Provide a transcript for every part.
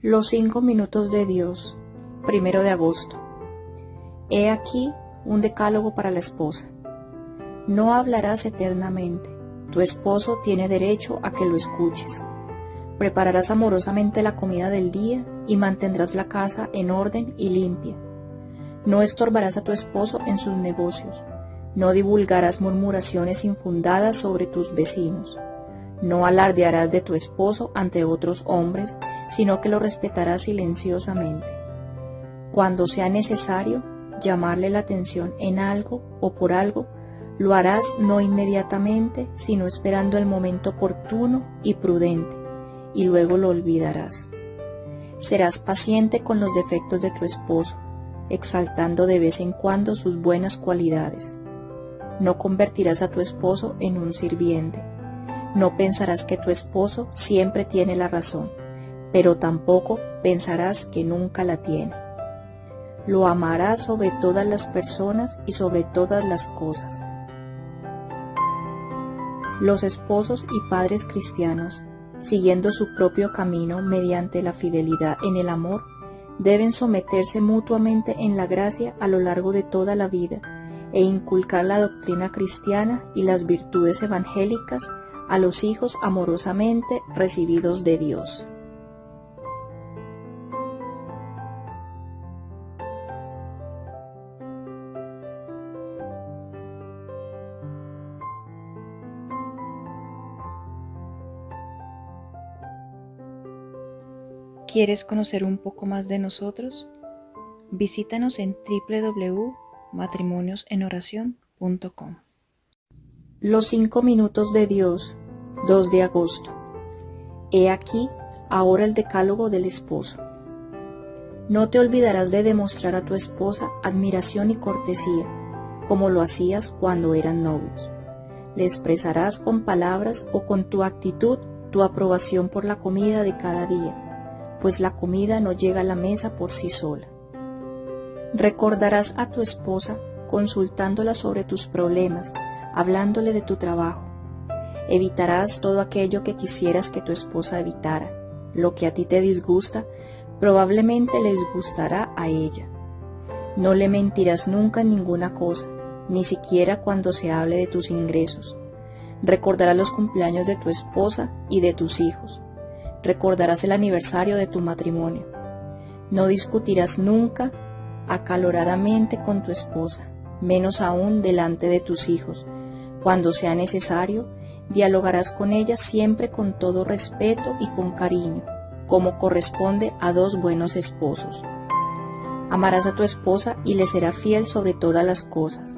Los 5 minutos de Dios, 1 de agosto. He aquí un decálogo para la esposa. No hablarás eternamente. Tu esposo tiene derecho a que lo escuches. Prepararás amorosamente la comida del día y mantendrás la casa en orden y limpia. No estorbarás a tu esposo en sus negocios. No divulgarás murmuraciones infundadas sobre tus vecinos. No alardearás de tu esposo ante otros hombres, sino que lo respetarás silenciosamente. Cuando sea necesario llamarle la atención en algo o por algo, lo harás no inmediatamente, sino esperando el momento oportuno y prudente, y luego lo olvidarás. Serás paciente con los defectos de tu esposo, exaltando de vez en cuando sus buenas cualidades. No convertirás a tu esposo en un sirviente. No pensarás que tu esposo siempre tiene la razón, pero tampoco pensarás que nunca la tiene. Lo amarás sobre todas las personas y sobre todas las cosas. Los esposos y padres cristianos, siguiendo su propio camino mediante la fidelidad en el amor, deben someterse mutuamente en la gracia a lo largo de toda la vida e inculcar la doctrina cristiana y las virtudes evangélicas a los hijos amorosamente recibidos de Dios. ¿Quieres conocer un poco más de nosotros? Visítanos en www.matrimoniosenoracion.com. Los 5 minutos de Dios, 2 de agosto. He aquí ahora el decálogo del esposo. No te olvidarás de demostrar a tu esposa admiración y cortesía, como lo hacías cuando eran novios. Le expresarás con palabras o con tu actitud tu aprobación por la comida de cada día, pues la comida no llega a la mesa por sí sola. Recordarás a tu esposa consultándola sobre tus problemas, hablándole de tu trabajo. Evitarás todo aquello que quisieras que tu esposa evitara. Lo que a ti te disgusta, probablemente le disgustará a ella. No le mentirás nunca en ninguna cosa, ni siquiera cuando se hable de tus ingresos. Recordarás los cumpleaños de tu esposa y de tus hijos. Recordarás el aniversario de tu matrimonio. No discutirás nunca acaloradamente con tu esposa, menos aún delante de tus hijos. Cuando sea necesario, dialogarás con ella siempre con todo respeto y con cariño, como corresponde a dos buenos esposos. Amarás a tu esposa y le serás fiel sobre todas las cosas.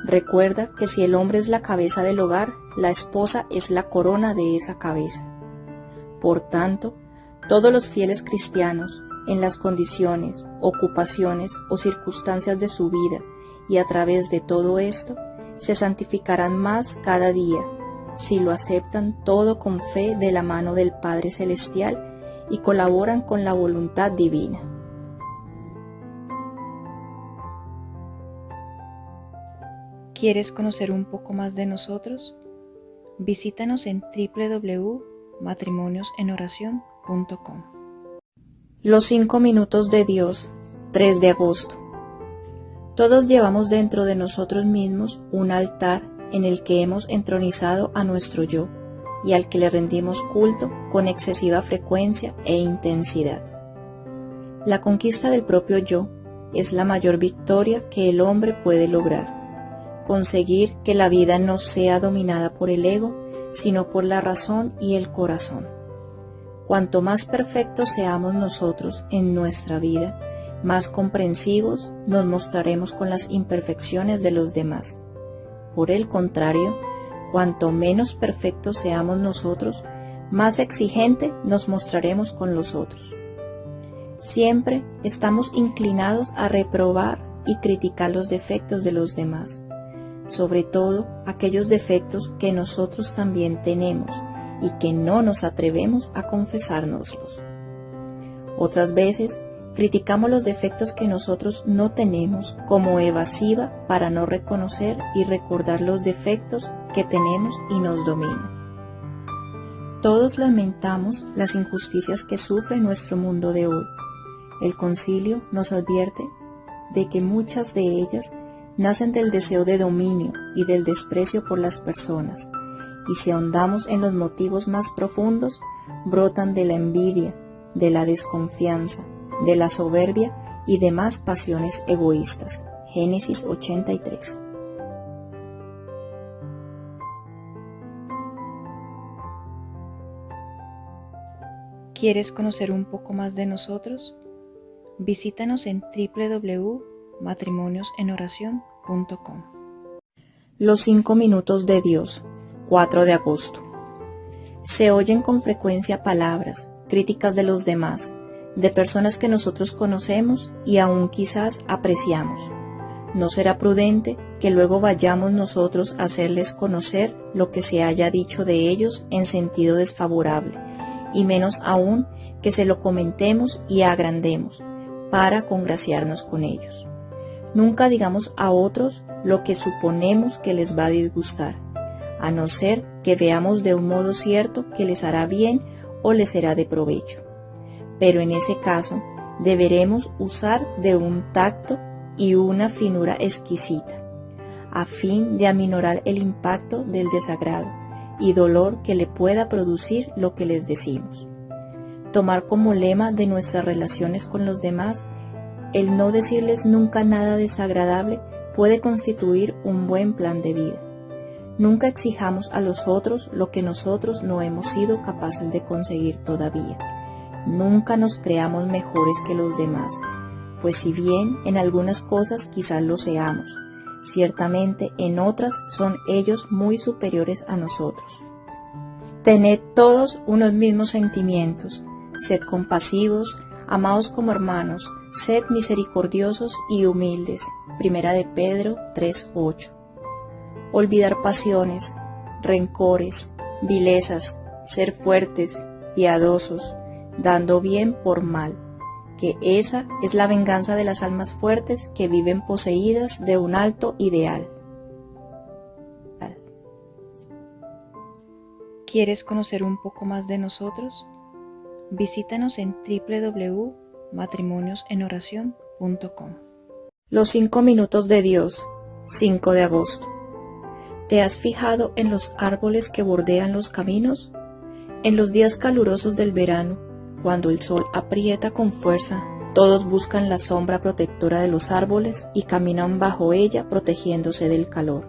Recuerda que si el hombre es la cabeza del hogar, la esposa es la corona de esa cabeza. Por tanto, todos los fieles cristianos, en las condiciones, ocupaciones o circunstancias de su vida y a través de todo esto, se santificarán más cada día, si lo aceptan todo con fe de la mano del Padre Celestial y colaboran con la voluntad divina. ¿Quieres conocer un poco más de nosotros? Visítanos en www.matrimoniosenoracion.com. Los 5 minutos de Dios, 3 de agosto. Todos llevamos dentro de nosotros mismos un altar en el que hemos entronizado a nuestro yo y al que le rendimos culto con excesiva frecuencia e intensidad. La conquista del propio yo es la mayor victoria que el hombre puede lograr. Conseguir que la vida no sea dominada por el ego, sino por la razón y el corazón. Cuanto más perfectos seamos nosotros en nuestra vida, más comprensivos nos mostraremos con las imperfecciones de los demás. Por el contrario, cuanto menos perfectos seamos nosotros, más exigente nos mostraremos con los otros. Siempre estamos inclinados a reprobar y criticar los defectos de los demás, sobre todo aquellos defectos que nosotros también tenemos y que no nos atrevemos a confesárnoslos. Otras veces criticamos los defectos que nosotros no tenemos como evasiva para no reconocer y recordar los defectos que tenemos y nos dominan. Todos lamentamos las injusticias que sufre nuestro mundo de hoy. El concilio nos advierte de que muchas de ellas nacen del deseo de dominio y del desprecio por las personas, y si ahondamos en los motivos más profundos, brotan de la envidia, de la desconfianza, de la soberbia y demás pasiones egoístas. Génesis 83. ¿Quieres conocer un poco más de nosotros? Visítanos en www.matrimoniosenOración.com. Los 5 minutos de Dios, 4 de agosto. Se oyen con frecuencia palabras, críticas de los demás, de personas que nosotros conocemos y aún quizás apreciamos. No será prudente que luego vayamos nosotros a hacerles conocer lo que se haya dicho de ellos en sentido desfavorable, y menos aún que se lo comentemos y agrandemos para congraciarnos con ellos. Nunca digamos a otros lo que suponemos que les va a disgustar, a no ser que veamos de un modo cierto que les hará bien o les será de provecho. Pero en ese caso, deberemos usar de un tacto y una finura exquisita, a fin de aminorar el impacto del desagrado y dolor que le pueda producir lo que les decimos. Tomar como lema de nuestras relaciones con los demás el no decirles nunca nada desagradable puede constituir un buen plan de vida. Nunca exijamos a los otros lo que nosotros no hemos sido capaces de conseguir todavía. Nunca nos creamos mejores que los demás, pues si bien en algunas cosas quizás lo seamos, ciertamente en otras son ellos muy superiores a nosotros. Tened todos unos mismos sentimientos, sed compasivos, amaos como hermanos, sed misericordiosos y humildes. Primera de Pedro 3:8. Olvidar pasiones, rencores, vilezas, ser fuertes, piadosos, dando bien por mal, que esa es la venganza de las almas fuertes que viven poseídas de un alto ideal. ¿Quieres conocer un poco más de nosotros? Visítanos en www.matrimoniosenOración.com. Los 5 minutos de Dios, 5 de agosto. ¿Te has fijado en los árboles que bordean los caminos? En los días calurosos del verano, cuando el sol aprieta con fuerza, todos buscan la sombra protectora de los árboles y caminan bajo ella protegiéndose del calor.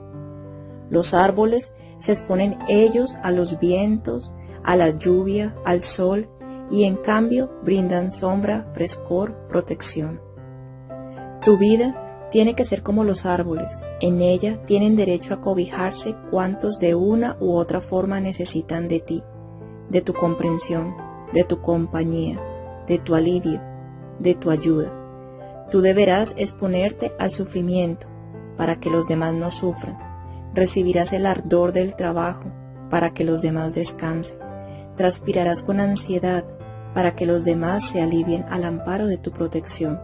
Los árboles se exponen ellos a los vientos, a la lluvia, al sol, y en cambio brindan sombra, frescor, protección. Tu vida tiene que ser como los árboles. En ella tienen derecho a cobijarse cuantos de una u otra forma necesitan de ti, de tu comprensión, de tu compañía, de tu alivio, de tu ayuda. Tú deberás exponerte al sufrimiento para que los demás no sufran. Recibirás el ardor del trabajo para que los demás descansen. Transpirarás con ansiedad para que los demás se alivien al amparo de tu protección.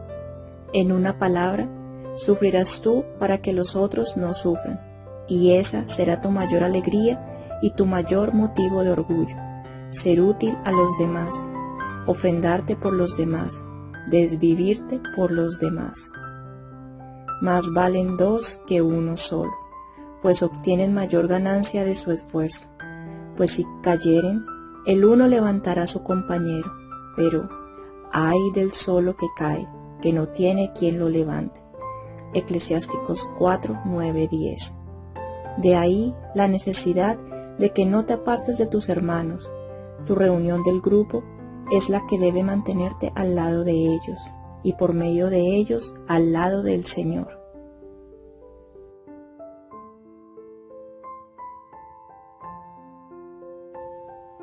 En una palabra, sufrirás tú para que los otros no sufran, y esa será tu mayor alegría y tu mayor motivo de orgullo. Ser útil a los demás, ofrendarte por los demás, desvivirte por los demás. Más valen 2 que 1 solo, pues obtienen mayor ganancia de su esfuerzo. Pues si cayeren, el uno levantará a su compañero, pero ay del solo que cae, que no tiene quien lo levante. Eclesiásticos 4, 9, 10. De ahí la necesidad de que no te apartes de tus hermanos. Tu reunión del grupo es la que debe mantenerte al lado de ellos, y por medio de ellos al lado del Señor.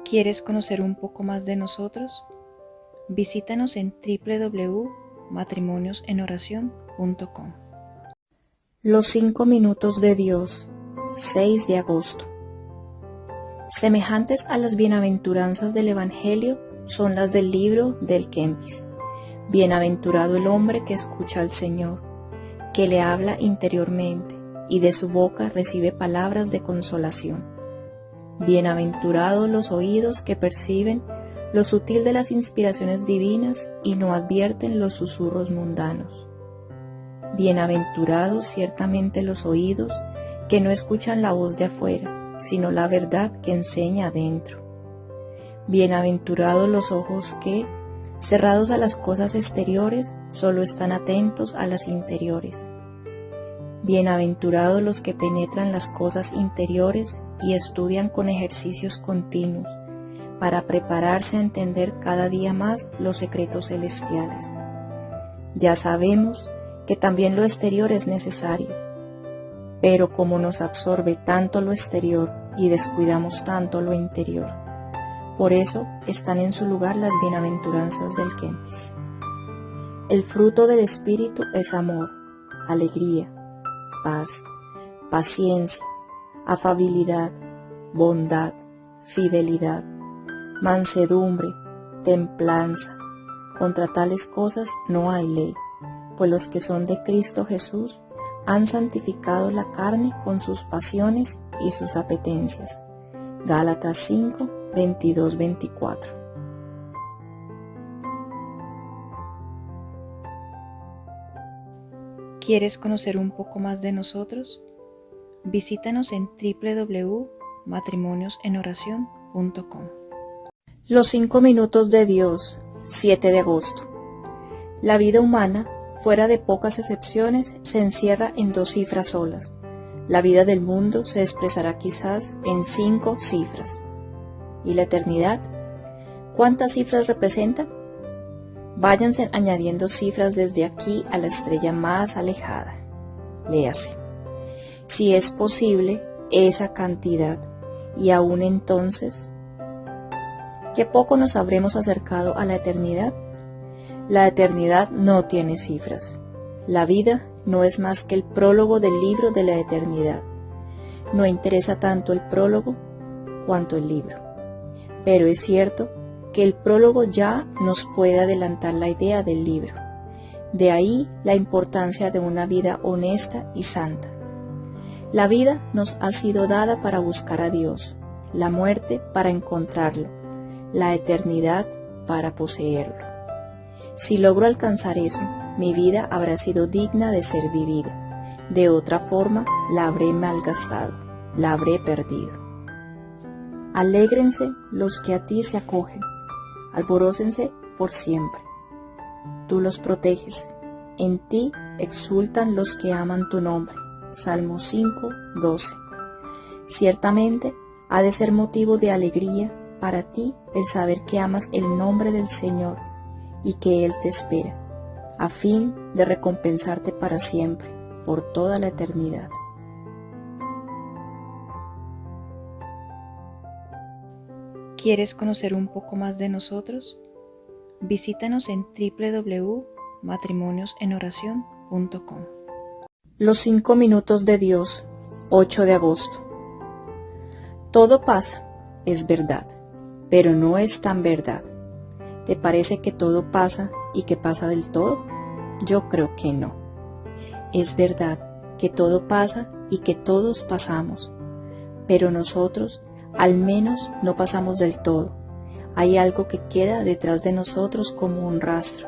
¿Quieres conocer un poco más de nosotros? Visítanos en www.matrimoniosenOración.com. Los 5 minutos de Dios, 6 de agosto. Semejantes a las bienaventuranzas del Evangelio son las del libro del Kempis. Bienaventurado el hombre que escucha al Señor, que le habla interiormente y de su boca recibe palabras de consolación. Bienaventurados los oídos que perciben lo sutil de las inspiraciones divinas y no advierten los susurros mundanos. Bienaventurados ciertamente los oídos que no escuchan la voz de afuera, sino la verdad que enseña adentro. Bienaventurados los ojos que, cerrados a las cosas exteriores, solo están atentos a las interiores. Bienaventurados los que penetran las cosas interiores y estudian con ejercicios continuos para prepararse a entender cada día más los secretos celestiales. Ya sabemos que también lo exterior es necesario, pero como nos absorbe tanto lo exterior y descuidamos tanto lo interior, por eso están en su lugar las bienaventuranzas del Kempis. El fruto del Espíritu es amor, alegría, paz, paciencia, afabilidad, bondad, fidelidad, mansedumbre, templanza. Contra tales cosas no hay ley, pues los que son de Cristo Jesús han santificado la carne con sus pasiones y sus apetencias. Gálatas 5, 22, 24. ¿Quieres conocer un poco más de nosotros? Visítanos en www.matrimoniosenoracion.com. Los 5 minutos de Dios, 7 de agosto. La vida humana, fuera de pocas excepciones, se encierra en 2 cifras solas. La vida del mundo se expresará quizás en 5 cifras. ¿Y la eternidad? ¿Cuántas cifras representa? Váyanse añadiendo cifras desde aquí a la estrella más alejada. Léase. Si es posible, esa cantidad, y aún entonces, ¿qué poco nos habremos acercado a la eternidad? La eternidad no tiene cifras. La vida no es más que el prólogo del libro de la eternidad. No interesa tanto el prólogo cuanto el libro. Pero es cierto que el prólogo ya nos puede adelantar la idea del libro. De ahí la importancia de una vida honesta y santa. La vida nos ha sido dada para buscar a Dios, la muerte para encontrarlo, la eternidad para poseerlo. Si logro alcanzar eso, mi vida habrá sido digna de ser vivida. De otra forma, la habré malgastado, la habré perdido. Alégrense los que a ti se acogen, alborócense por siempre. Tú los proteges, en ti exultan los que aman tu nombre. Salmo 5, 12. Ciertamente ha de ser motivo de alegría para ti el saber que amas el nombre del Señor y que Él te espera, a fin de recompensarte para siempre, por toda la eternidad. ¿Quieres conocer un poco más de nosotros? Visítanos en www.matrimoniosenoracion.com. Los 5 minutos de Dios, 8 de agosto. Todo pasa, es verdad, pero no es tan verdad. ¿Te parece que todo pasa y que pasa del todo? Yo creo que no. Es verdad que todo pasa y que todos pasamos, pero nosotros al menos no pasamos del todo. Hay algo que queda detrás de nosotros como un rastro,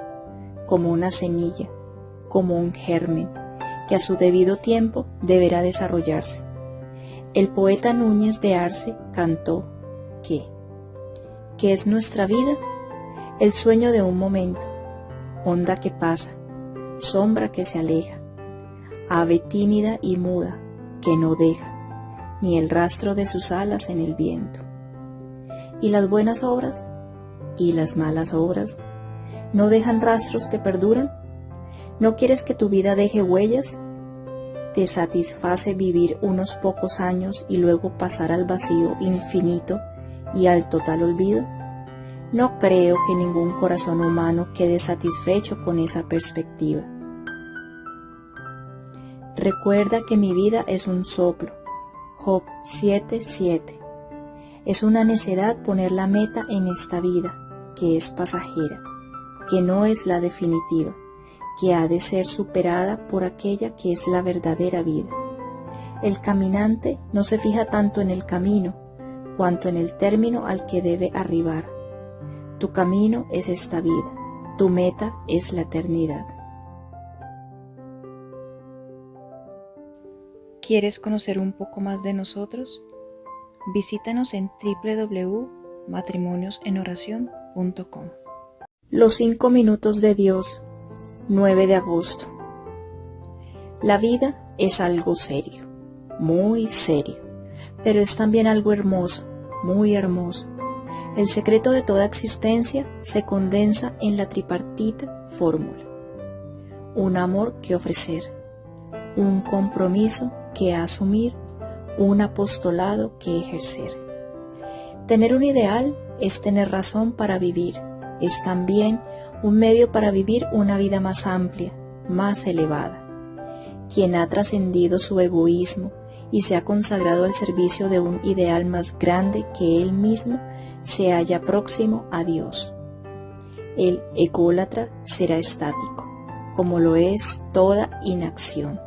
como una semilla, como un germen, que a su debido tiempo deberá desarrollarse. El poeta Núñez de Arce cantó que es nuestra vida, el sueño de un momento, onda que pasa, sombra que se aleja, ave tímida y muda que no deja ni el rastro de sus alas en el viento. ¿Y las buenas obras? ¿Y las malas obras? ¿No dejan rastros que perduran? ¿No quieres que tu vida deje huellas? ¿Te satisface vivir unos pocos años y luego pasar al vacío infinito y al total olvido? No creo que ningún corazón humano quede satisfecho con esa perspectiva. Recuerda que mi vida es un soplo. Job 7:7. Es una necedad poner la meta en esta vida, que es pasajera, que no es la definitiva, que ha de ser superada por aquella que es la verdadera vida. El caminante no se fija tanto en el camino, cuanto en el término al que debe arribar. Tu camino es esta vida, tu meta es la eternidad. ¿Quieres conocer un poco más de nosotros? Visítanos en www.matrimoniosenOración.com. Los 5 minutos de Dios, 9 de agosto. La vida es algo serio, muy serio, pero es también algo hermoso, muy hermoso. El secreto de toda existencia se condensa en la tripartita fórmula: un amor que ofrecer, un compromiso que asumir, un apostolado que ejercer. Tener un ideal es tener razón para vivir, es también un medio para vivir una vida más amplia, más elevada. Quien ha trascendido su egoísmo y se ha consagrado al servicio de un ideal más grande que él mismo, se halla próximo a Dios. El ególatra será estático, como lo es toda inacción.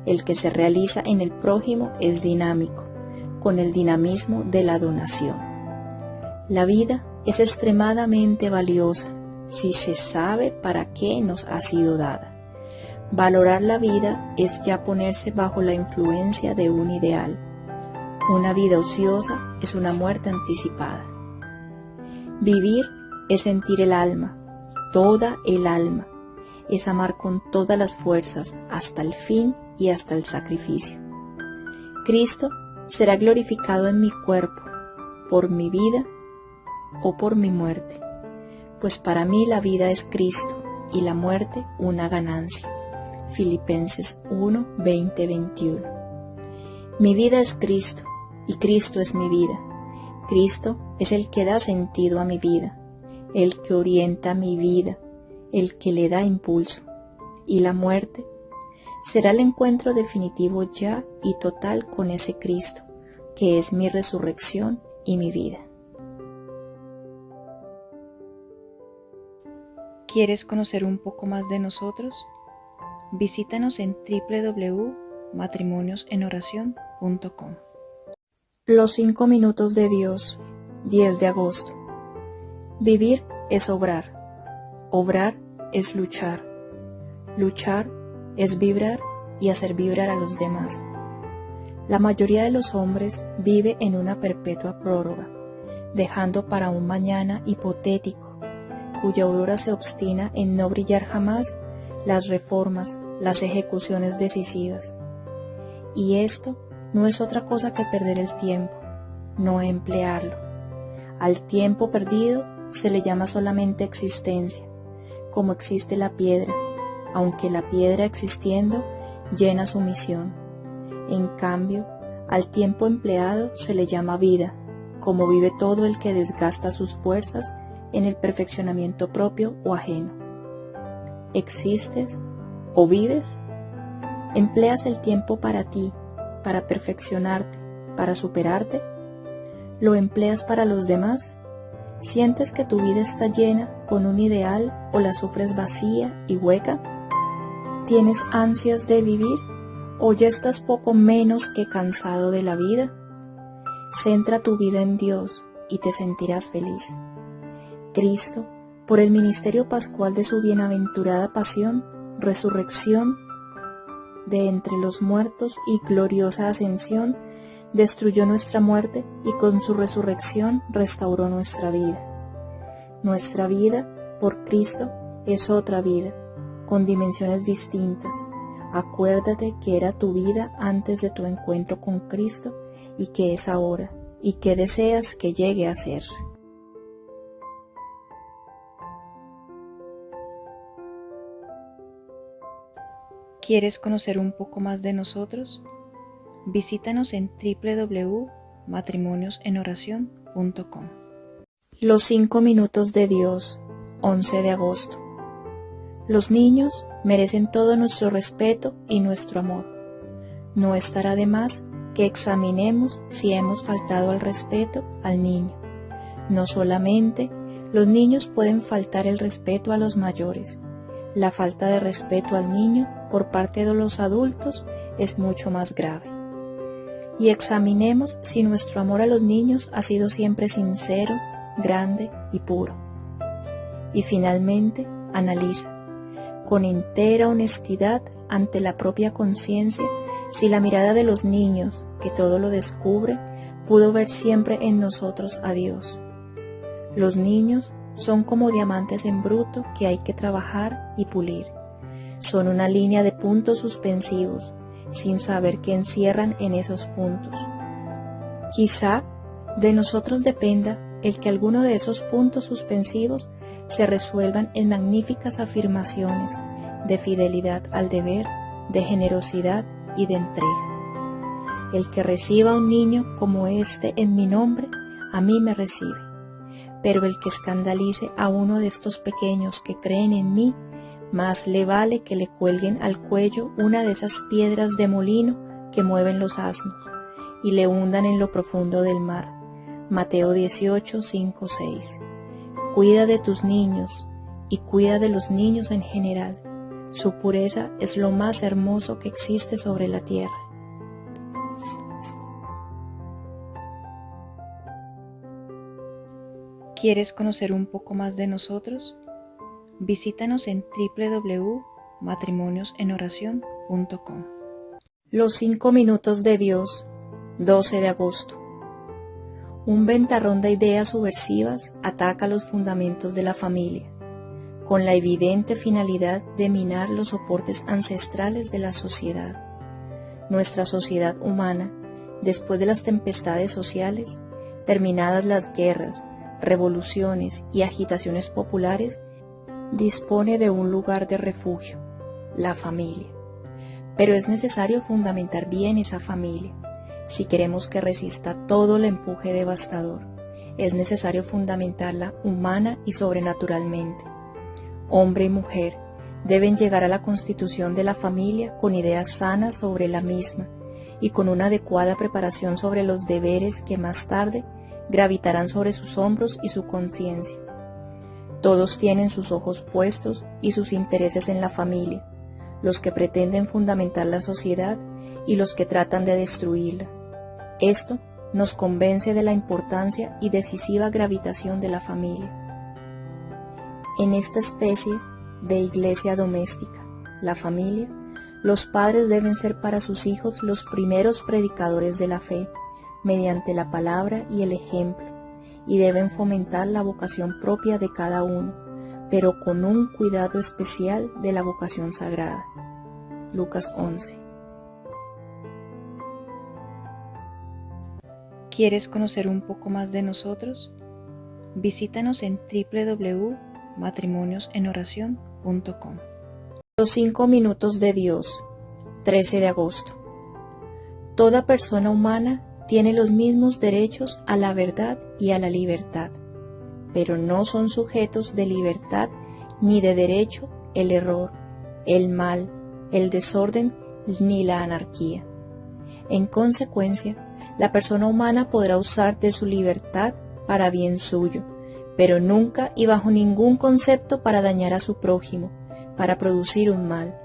El que se realiza en el prójimo es dinámico, con el dinamismo de la donación. La vida es extremadamente valiosa si se sabe para qué nos ha sido dada. Valorar la vida es ya ponerse bajo la influencia de un ideal. Una vida ociosa es una muerte anticipada. Vivir es sentir el alma, toda el alma, es amar con todas las fuerzas hasta el fin y hasta el sacrificio. Cristo será glorificado en mi cuerpo, por mi vida o por mi muerte, pues para mí la vida es Cristo y la muerte una ganancia. Filipenses 1, 20, 21. Mi vida es Cristo y Cristo es mi vida. Cristo es el que da sentido a mi vida, el que orienta mi vida, el que le da impulso. Y la muerte será el encuentro definitivo ya y total con ese Cristo, que es mi resurrección y mi vida. ¿Quieres conocer un poco más de nosotros? Visítanos en www.matrimoniosenOración.com. Los 5 minutos de Dios, 10 de agosto. Vivir es obrar. Obrar es luchar. Luchar es vibrar y hacer vibrar a los demás. La mayoría de los hombres vive en una perpetua prórroga, dejando para un mañana hipotético, cuya aurora se obstina en no brillar jamás, las reformas, las ejecuciones decisivas. Y esto no es otra cosa que perder el tiempo, no emplearlo. Al tiempo perdido se le llama solamente existencia, como existe la piedra, aunque la piedra existiendo llena su misión. En cambio, al tiempo empleado se le llama vida, como vive todo el que desgasta sus fuerzas en el perfeccionamiento propio o ajeno. ¿Existes o vives? ¿Empleas el tiempo para ti, para perfeccionarte, para superarte? ¿Lo empleas para los demás? ¿Sientes que tu vida está llena con un ideal o la sufres vacía y hueca? ¿Tienes ansias de vivir o ya estás poco menos que cansado de la vida? Centra tu vida en Dios y te sentirás feliz. Cristo, por el ministerio pascual de su bienaventurada pasión, resurrección de entre los muertos y gloriosa ascensión, destruyó nuestra muerte y con su resurrección restauró nuestra vida. Nuestra vida, por Cristo, es otra vida, con dimensiones distintas. Acuérdate que era tu vida antes de tu encuentro con Cristo y que es ahora, y que deseas que llegue a ser. ¿Quieres conocer un poco más de nosotros? Visítanos en www.matrimoniosenOración.com. Los 5 minutos de Dios, 11 de agosto. Los niños merecen todo nuestro respeto y nuestro amor. No estará de más que examinemos si hemos faltado al respeto al niño. No solamente los niños pueden faltar el respeto a los mayores. La falta de respeto al niño por parte de los adultos es mucho más grave. y examinemos si nuestro amor a los niños ha sido siempre sincero, grande y puro. Y finalmente, analiza, con entera honestidad ante la propia conciencia, si la mirada de los niños, que todo lo descubre, pudo ver siempre en nosotros a Dios. Los niños son como diamantes en bruto que hay que trabajar y pulir. Son una línea de puntos suspensivos, sin saber qué encierran en esos puntos. Quizá de nosotros dependa el que alguno de esos puntos suspensivos se resuelvan en magníficas afirmaciones de fidelidad al deber, de generosidad y de entrega. El que reciba a un niño como este en mi nombre, a mí me recibe. Pero el que escandalice a uno de estos pequeños que creen en mí, más le vale que le cuelguen al cuello una de esas piedras de molino que mueven los asnos y le hundan en lo profundo del mar. Mateo 18, 5, 6. Cuida de tus niños y cuida de los niños en general. Su pureza es lo más hermoso que existe sobre la tierra. ¿Quieres conocer un poco más de nosotros? Visítanos en www.matrimoniosenoracion.com. Los 5 minutos de Dios, 12 de agosto. Un ventarrón de ideas subversivas ataca los fundamentos de la familia, con la evidente finalidad de minar los soportes ancestrales de la sociedad. Nuestra sociedad humana, después de las tempestades sociales, terminadas las guerras, revoluciones y agitaciones populares, dispone de un lugar de refugio, la familia. Pero es necesario fundamentar bien esa familia. Si queremos que resista todo el empuje devastador, es necesario fundamentarla humana y sobrenaturalmente. Hombre y mujer deben llegar a la constitución de la familia con ideas sanas sobre la misma y con una adecuada preparación sobre los deberes que más tarde gravitarán sobre sus hombros y su conciencia. Todos tienen sus ojos puestos y sus intereses en la familia, los que pretenden fundamentar la sociedad y los que tratan de destruirla. Esto nos convence de la importancia y decisiva gravitación de la familia. En esta especie de iglesia doméstica, la familia, los padres deben ser para sus hijos los primeros predicadores de la fe, mediante la palabra y el ejemplo, y deben fomentar la vocación propia de cada uno, pero con un cuidado especial de la vocación sagrada. Lucas 11. ¿Quieres conocer un poco más de nosotros? Visítanos en www.matrimoniosenoracion.com. Los 5 minutos de Dios, 13 de agosto. Toda persona humana tiene los mismos derechos a la verdad y a la libertad, pero no son sujetos de libertad ni de derecho el error, el mal, el desorden ni la anarquía. En consecuencia, la persona humana podrá usar de su libertad para bien suyo, pero nunca y bajo ningún concepto para dañar a su prójimo, para producir un mal.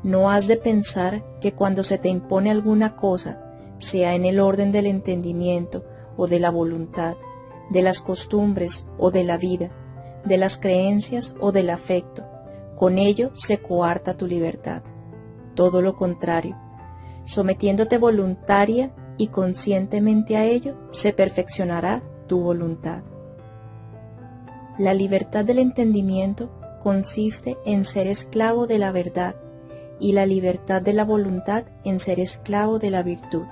No has de pensar que cuando se te impone alguna cosa, sea en el orden del entendimiento o de la voluntad, de las costumbres o de la vida, de las creencias o del afecto, con ello se coarta tu libertad. Todo lo contrario, sometiéndote voluntaria y conscientemente a ello, se perfeccionará tu voluntad. La libertad del entendimiento consiste en ser esclavo de la verdad y la libertad de la voluntad en ser esclavo de la virtud.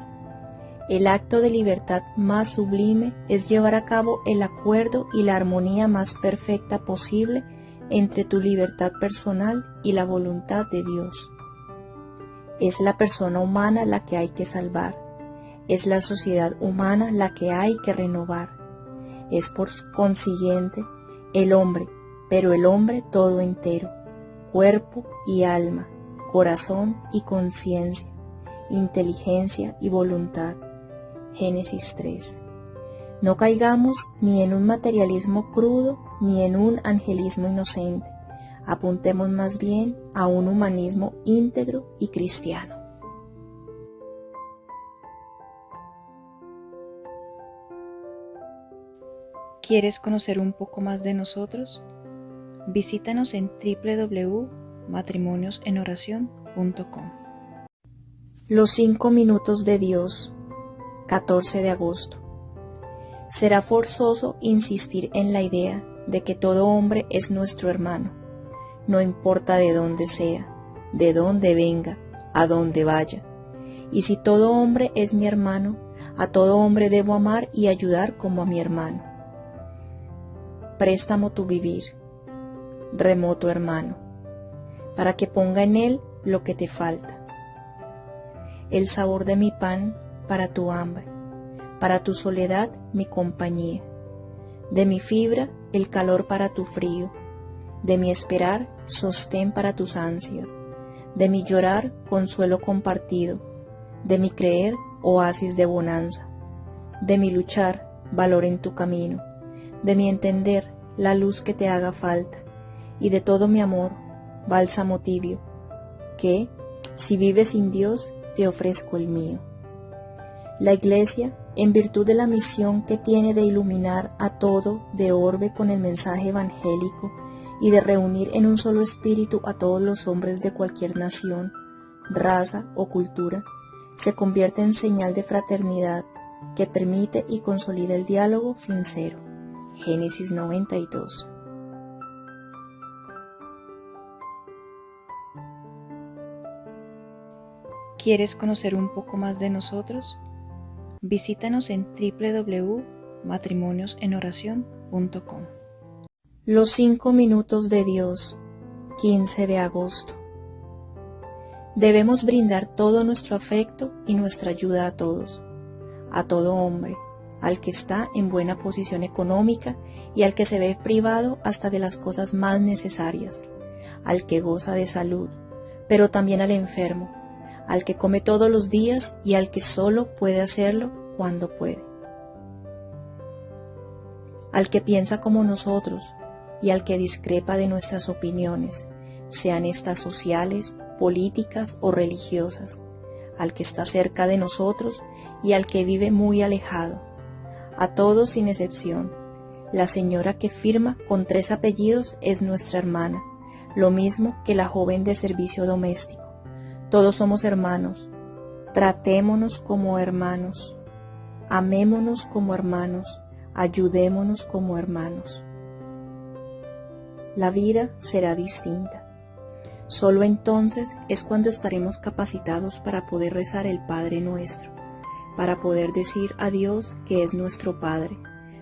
El acto de libertad más sublime es llevar a cabo el acuerdo y la armonía más perfecta posible entre tu libertad personal y la voluntad de Dios. Es la persona humana la que hay que salvar, es la sociedad humana la que hay que renovar, es por consiguiente el hombre, pero el hombre todo entero, cuerpo y alma, corazón y conciencia, inteligencia y voluntad. Génesis 3. No caigamos ni en un materialismo crudo ni en un angelismo inocente. Apuntemos más bien a un humanismo íntegro y cristiano. ¿Quieres conocer un poco más de nosotros? Visítanos en www.matrimoniosenoracion.com. Los 5 minutos de Dios, 14 de agosto. Será forzoso insistir en la idea de que todo hombre es nuestro hermano, no importa de dónde sea, de dónde venga, a dónde vaya. Y si todo hombre es mi hermano, a todo hombre debo amar y ayudar como a mi hermano. Préstamo tu vivir, remoto hermano, para que ponga en él lo que te falta. El sabor de mi pan para tu hambre, para tu soledad mi compañía, de mi fibra el calor para tu frío, de mi esperar sostén para tus ansias, de mi llorar consuelo compartido, de mi creer oasis de bonanza, de mi luchar valor en tu camino, de mi entender la luz que te haga falta, y de todo mi amor bálsamo tibio, que, si vives sin Dios, te ofrezco el mío. La Iglesia, en virtud de la misión que tiene de iluminar a todo de orbe con el mensaje evangélico y de reunir en un solo espíritu a todos los hombres de cualquier nación, raza o cultura, se convierte en señal de fraternidad que permite y consolida el diálogo sincero. Génesis 92. ¿Quieres conocer un poco más de nosotros? Visítanos en www.matrimoniosenoracion.com. Los 5 minutos de Dios, 15 de agosto. Debemos brindar todo nuestro afecto y nuestra ayuda a todos, a todo hombre, al que está en buena posición económica y al que se ve privado hasta de las cosas más necesarias, al que goza de salud, pero también al enfermo, al que come todos los días y al que solo puede hacerlo cuando puede, al que piensa como nosotros y al que discrepa de nuestras opiniones, sean estas sociales, políticas o religiosas, al que está cerca de nosotros y al que vive muy alejado, a todos sin excepción. La señora que firma con 3 apellidos es nuestra hermana, lo mismo que la joven de servicio doméstico. Todos somos hermanos, tratémonos como hermanos, amémonos como hermanos, ayudémonos como hermanos. La vida será distinta. Solo entonces es cuando estaremos capacitados para poder rezar el Padre Nuestro, para poder decir a Dios que es nuestro Padre.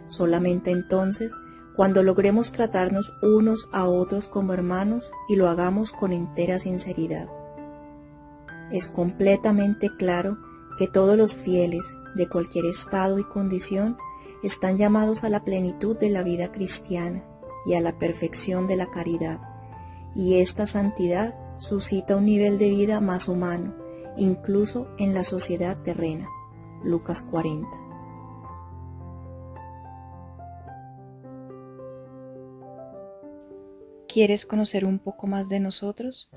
Solamente entonces, cuando logremos tratarnos unos a otros como hermanos y lo hagamos con entera sinceridad. Es completamente claro que todos los fieles, de cualquier estado y condición, están llamados a la plenitud de la vida cristiana y a la perfección de la caridad, y esta santidad suscita un nivel de vida más humano, incluso en la sociedad terrena. Lucas 40. ¿Quieres conocer un poco más de nosotros?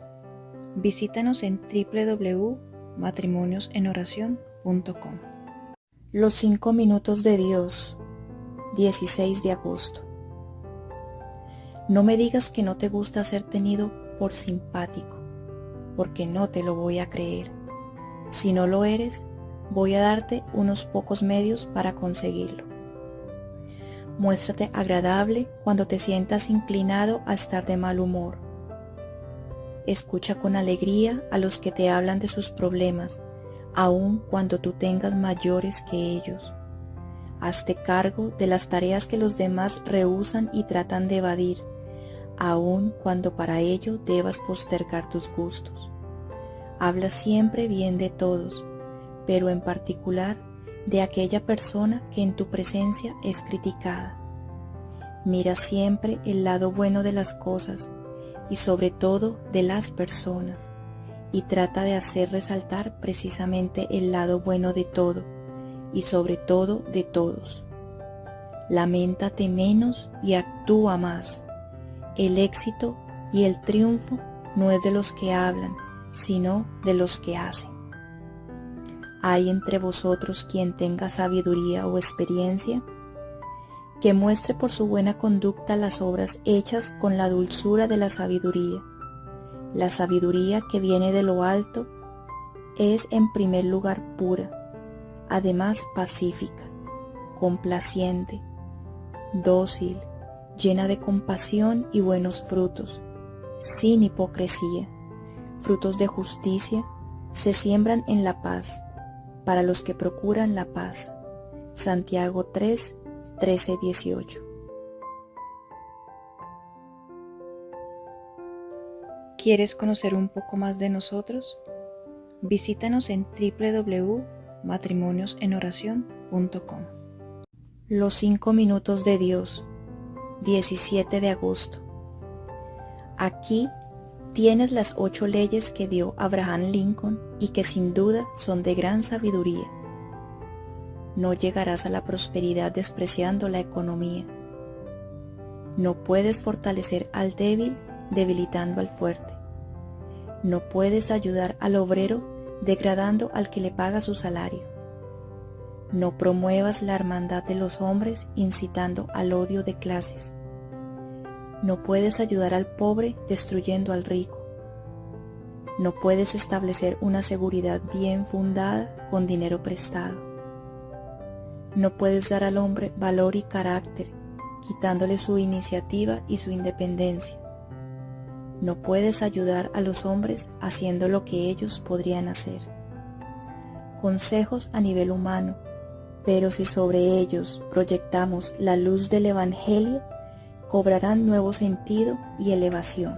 Visítanos en www.matrimoniosenoracion.com. Los 5 minutos de Dios, 16 de agosto. No me digas que no te gusta ser tenido por simpático, porque no te lo voy a creer. Si no lo eres, voy a darte unos pocos medios para conseguirlo. Muéstrate agradable cuando te sientas inclinado a estar de mal humor. Escucha con alegría a los que te hablan de sus problemas, aun cuando tú tengas mayores que ellos. Hazte cargo de las tareas que los demás rehúsan y tratan de evadir, aun cuando para ello debas postergar tus gustos. Habla siempre bien de todos, pero en particular de aquella persona que en tu presencia es criticada. Mira siempre el lado bueno de las cosas y sobre todo de las personas, y trata de hacer resaltar precisamente el lado bueno de todo y sobre todo de todos. Lamentate menos y actúa más. El éxito y el triunfo no es de los que hablan, sino de los que hacen. ¿Hay entre vosotros quien tenga sabiduría o experiencia? que muestre por su buena conducta las obras hechas con la dulzura de la sabiduría. La sabiduría que viene de lo alto es en primer lugar pura, además pacífica, complaciente, dócil, llena de compasión y buenos frutos, sin hipocresía. Frutos de justicia se siembran en la paz, para los que procuran la paz. Santiago 3, 13, 18. ¿Quieres conocer un poco más de nosotros? Visítanos en www.matrimoniosenOración.com. Los 5 minutos de Dios, 17 de agosto. Aquí tienes las 8 leyes que dio Abraham Lincoln y que sin duda son de gran sabiduría. No llegarás a la prosperidad despreciando la economía. No puedes fortalecer al débil debilitando al fuerte. No puedes ayudar al obrero degradando al que le paga su salario. No promuevas la hermandad de los hombres incitando al odio de clases. No puedes ayudar al pobre destruyendo al rico. No puedes establecer una seguridad bien fundada con dinero prestado. No puedes dar al hombre valor y carácter, quitándole su iniciativa y su independencia. No puedes ayudar a los hombres haciendo lo que ellos podrían hacer. Consejos a nivel humano, pero si sobre ellos proyectamos la luz del Evangelio, cobrarán nuevo sentido y elevación.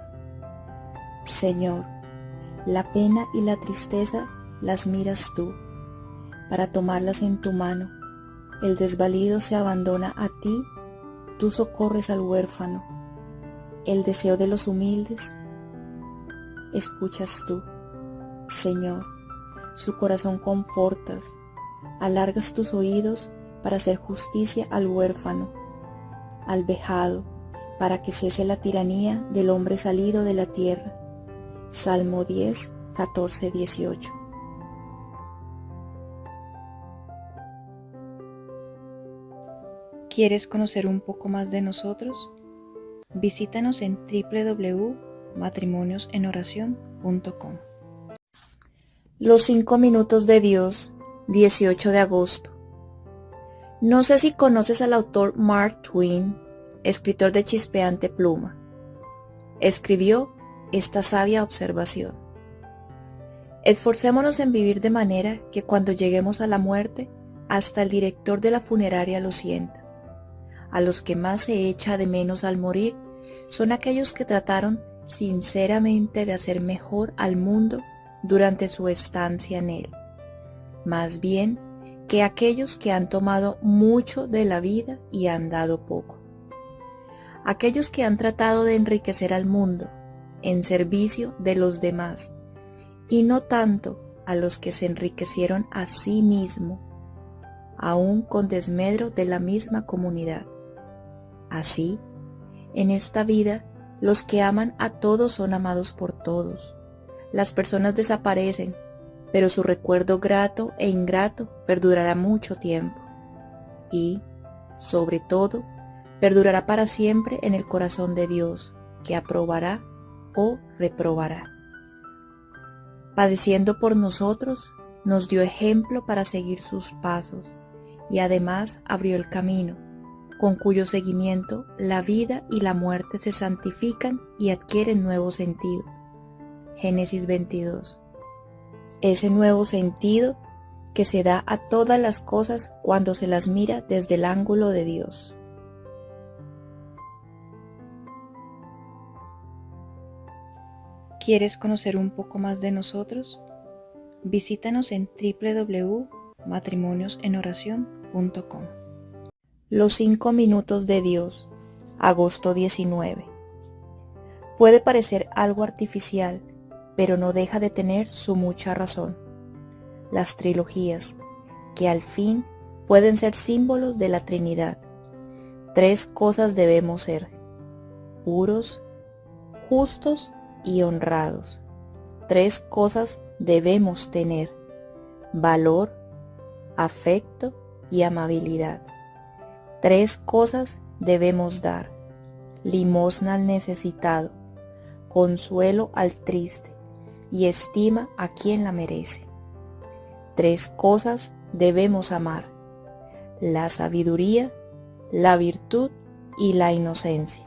Señor, la pena y la tristeza las miras tú, para tomarlas en tu mano. El desvalido se abandona a ti, tú socorres al huérfano. El deseo de los humildes escuchas tú. Señor, su corazón confortas, alargas tus oídos para hacer justicia al huérfano, al vejado, para que cese la tiranía del hombre salido de la tierra. Salmo 10, 14, 18. ¿Quieres conocer un poco más de nosotros? Visítanos en www.matrimoniosenOración.com. Los 5 minutos de Dios, 18 de agosto. No sé si conoces al autor Mark Twain, escritor de chispeante pluma. Escribió esta sabia observación: esforcémonos en vivir de manera que cuando lleguemos a la muerte, hasta el director de la funeraria lo sienta. A los que más se echa de menos al morir son aquellos que trataron sinceramente de hacer mejor al mundo durante su estancia en él, más bien que aquellos que han tomado mucho de la vida y han dado poco. Aquellos que han tratado de enriquecer al mundo en servicio de los demás y no tanto a los que se enriquecieron a sí mismo, aún con desmedro de la misma comunidad. Así, en esta vida, los que aman a todos son amados por todos. Las personas desaparecen, pero su recuerdo grato e ingrato perdurará mucho tiempo y, sobre todo, perdurará para siempre en el corazón de Dios, que aprobará o reprobará. Padeciendo por nosotros, nos dio ejemplo para seguir sus pasos y además abrió el camino, con cuyo seguimiento la vida y la muerte se santifican y adquieren nuevo sentido. Génesis 22. Ese nuevo sentido que se da a todas las cosas cuando se las mira desde el ángulo de Dios. ¿Quieres conocer un poco más de nosotros? Visítanos en www.matrimoniosenOración.com. Los 5 minutos de Dios, agosto 19. Puede parecer algo artificial, pero no deja de tener su mucha razón. Las trilogías, que al fin pueden ser símbolos de la Trinidad. 3 cosas debemos ser: puros, justos y honrados. 3 cosas debemos tener: valor, afecto y amabilidad. 3 cosas debemos dar: limosna al necesitado, consuelo al triste y estima a quien la merece. 3 cosas debemos amar: la sabiduría, la virtud y la inocencia.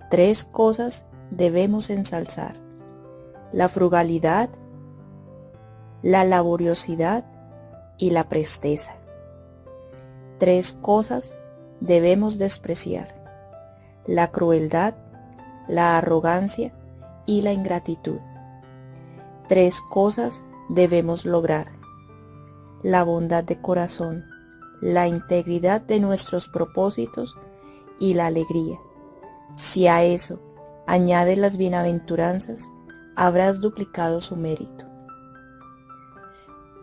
3 cosas debemos ensalzar: la frugalidad, la laboriosidad y la presteza. 3 cosas debemos despreciar: la crueldad, la arrogancia y la ingratitud. 3 cosas debemos lograr: la bondad de corazón, la integridad de nuestros propósitos y la alegría. Si a eso añades las bienaventuranzas, habrás duplicado su mérito.